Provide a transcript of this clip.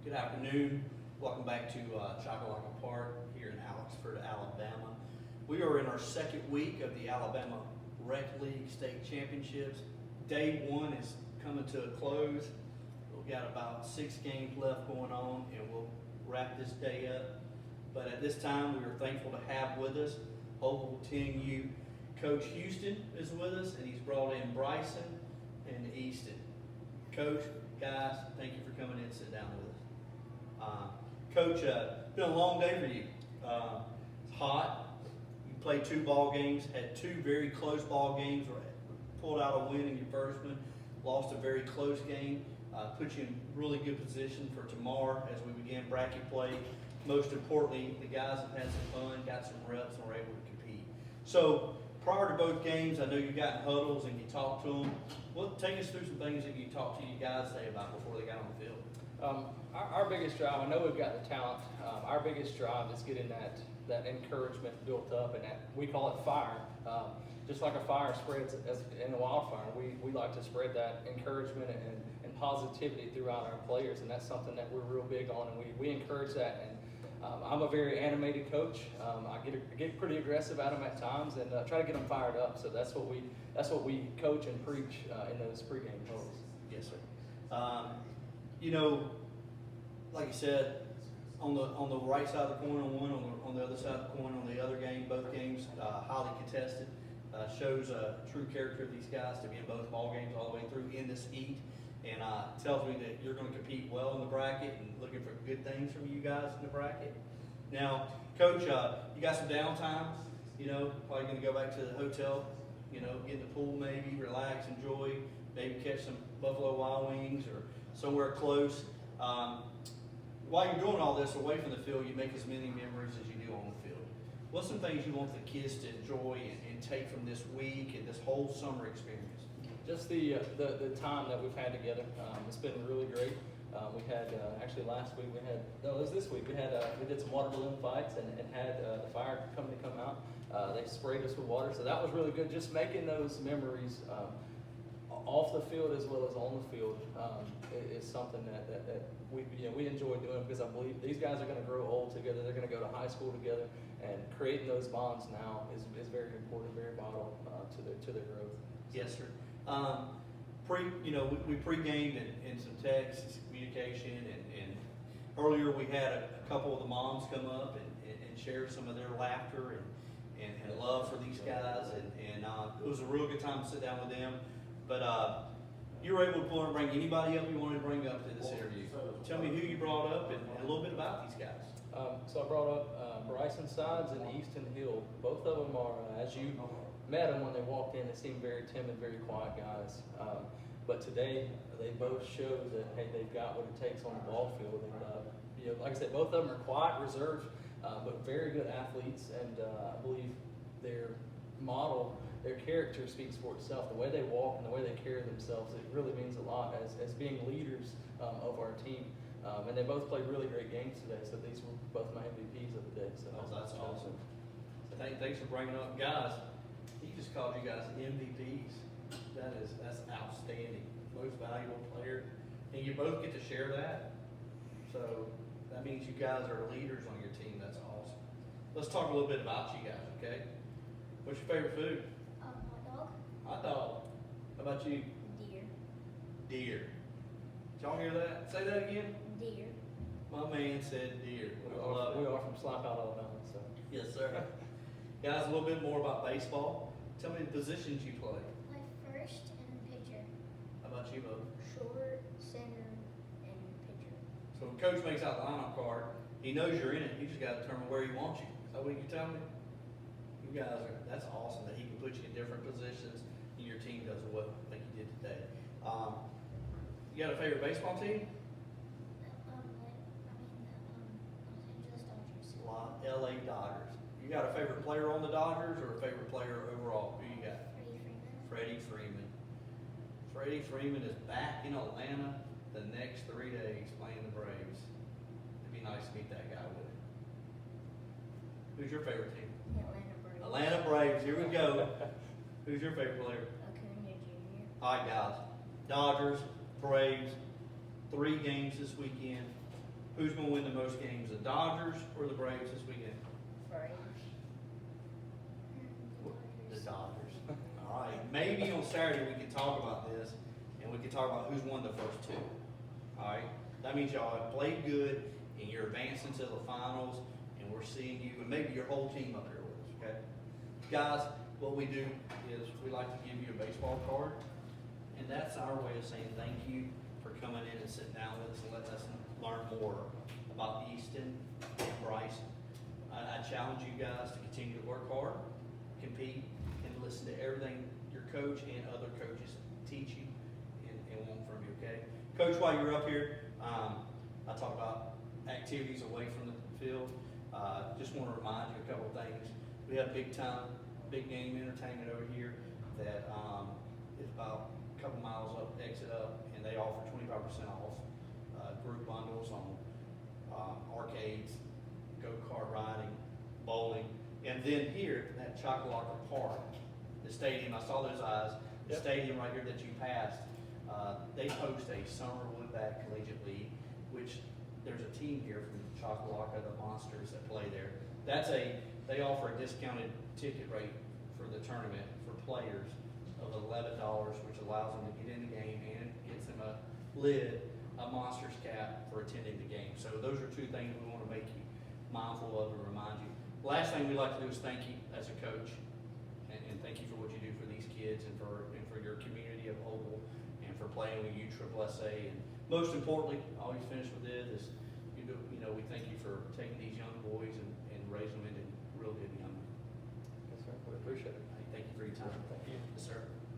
Good afternoon. Welcome back to Chocolaca Park here in Alexford, Alabama. We are in our second week of the Alabama Rec League State Championships. Day one is coming to a close. We've got about 6 games left going on, and we'll wrap this day up. But at this time, we are thankful to have with us Oval 10U Coach Houston is with us, and he's brought in Bryson and Easton. Coach, guys, thank you for coming in and sitting down with us. Coach, it's been a long day for you. It's hot. You played 2 ball games, had 2 very close ball games, pulled out a win in your first one, lost a very close game, put you in really good position for tomorrow as we begin bracket play. Most importantly, the guys have had some fun, got some reps, and were able to compete. So prior to both games, I know you got in huddles and you talked to them. Take us through some things that you talked to you guys today about before they got on the field. Our biggest drive, I know we've got the talent, our biggest drive is getting that encouragement built up, and that we call it fire. Just like a fire spreads in a wildfire, we like to spread that encouragement and positivity throughout our players, and that's something that we're real big on, and we encourage that. And I'm a very animated coach. I get pretty aggressive at them at times and try to get them fired up. So that's what we coach and preach in those pregame huddles. Yes, sir. Like you said, on the right side of the coin on one, on the other side of the coin on the other game, both games highly contested. Shows a true character of these guys to be in both ball games all the way through in this heat, and tells me that you're going to compete well in the bracket and looking for good things from you guys in the bracket. Now, Coach, you got some downtime. Probably going to go back to the hotel. Get in the pool, maybe relax, enjoy, maybe catch some Buffalo Wild Wings or somewhere close. While you're doing all this away from the field, you make as many memories as you do on the field. What's some things you want the kids to enjoy and take from this week and this whole summer experience? Just the time that we've had together. It's been really great. We had actually last week it was this week we did some water balloon fights and had the fire company come out. They sprayed us with water, so that was really good. Just making those memories off the field as well as on the field is something that we enjoy doing, because I believe these guys are going to grow old together. They're going to go to high school together, and creating those bonds now is very important, very vital to their growth. Yes, sir. We pre-gamed in some text communication, and earlier we had a couple of the moms come up and share some of their laughter and love for these guys, and it was a real good time to sit down with them. But you were able to bring anybody up you wanted to bring up to this interview. Tell me who you brought up and a little bit about these guys. So I brought up Bryson Sides and Easton Hill. Both of them are, as you met them when they walked in, they seem very timid, very quiet guys. But today, they both show that, hey, they've got what it takes on the ball field. And, like I said, both of them are quiet, reserved, but very good athletes. And I believe their model, their character speaks for itself. The way they walk and the way they carry themselves, it really means a lot as being leaders of our team. And they both played really great games today, so these were both my MVPs of the day. So that's awesome. So thanks for bringing up, guys. He just called you guys MVPs. That's outstanding, most valuable player, and you both get to share that. So that means you guys are leaders on your team. That's awesome. Let's talk a little bit about you guys, okay? What's your favorite food? Hot dog. Hot dog. How about you? Deer. Deer. Did y'all hear that? Say that again. Deer. My man said deer. we I love it. are from Slap Out, Alabama. So Yes, sir. Guys, a little bit more about baseball. Tell me the positions you play. My first and pitcher. How about you, both? Short, center, and pitcher. So when Coach makes out the lineup card, he knows you're in it. You just got to determine where he wants you. Is that what you tell me? You guys that's awesome that he can put you in different positions and your team does well like you did today. You got a favorite baseball team? Los Angeles Dodgers. LA Dodgers. You got a favorite player on the Dodgers or a favorite player overall? Who you got? Freddie Freeman. Freddie Freeman is back in Atlanta the next 3 days playing the Braves. It'd be nice to meet that guy with him. Who's your favorite team? The Atlanta Braves. Atlanta Braves. Here we go. Who's your favorite player? Acuna Jr. All right, guys. Dodgers, Braves, 3 games this weekend. Who's gonna win the most games, the Dodgers or the Braves this weekend? The Dodgers. All right, maybe on Saturday we can talk about this, and we can talk about who's won the first two. All right, that means y'all have played good, and you're advancing to the finals, and we're seeing you, and maybe your whole team up here with us, okay? Guys, what we do is we like to give you a baseball card, and that's our way of saying thank you for coming in and sitting down with us and letting us learn more about Easton and Bryson. I challenge you guys to continue to work hard, compete, and listen to everything your coach and other coaches teach you and want from you, okay? Coach, while you're up here, I talk about activities away from the field. Just want to remind you a couple of things. We have big game entertainment over here that is about a couple miles up, exit up, and they offer 25% off group bundles on arcades, go-kart riding, bowling. And then here at Chocolocker Park, the stadium, I saw those eyes, the Yep. stadium right here that you passed, they host a summer Woodback Collegiate League, which there's a team here from Chocolocker, the Monsters, that play there. They offer a discounted ticket rate for the tournament for players of $11, which allows them to get in the game and gets them a Monsters cap for attending the game. So those are two things we want to make you mindful of and remind you. Last thing we like to do is thank you as a coach, and thank you for what you do for these kids and for your community of Oval, and for playing with USSSA. And most importantly, I always finish with this: we thank you for taking these young boys and raising them into real good young men. Yes, sir. We appreciate it. Thank you for your time. Thank you. Yes, sir.